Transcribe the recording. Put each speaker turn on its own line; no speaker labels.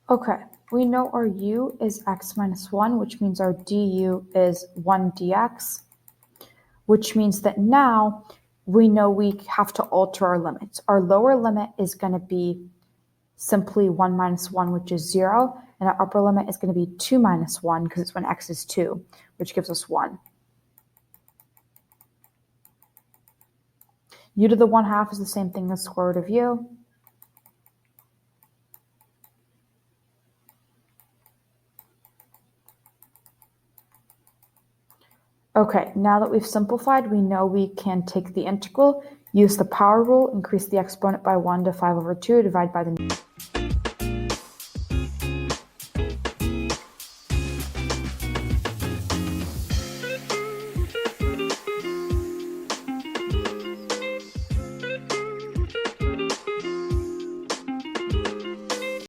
Okay, we know our u is x minus 1, which means our du is 1 dx, which means that now we know we have to alter our limits. Our lower limit is going to be simply 1 minus 1, which is 0, and our upper limit is going to be 2 minus 1, because it's when x is 2, which gives us 1. U to the 1/2 is the same thing as square root of u. Okay, now that we've simplified, we know we can take the integral, use the power rule, increase the exponent by 1 to 5/2, divide by the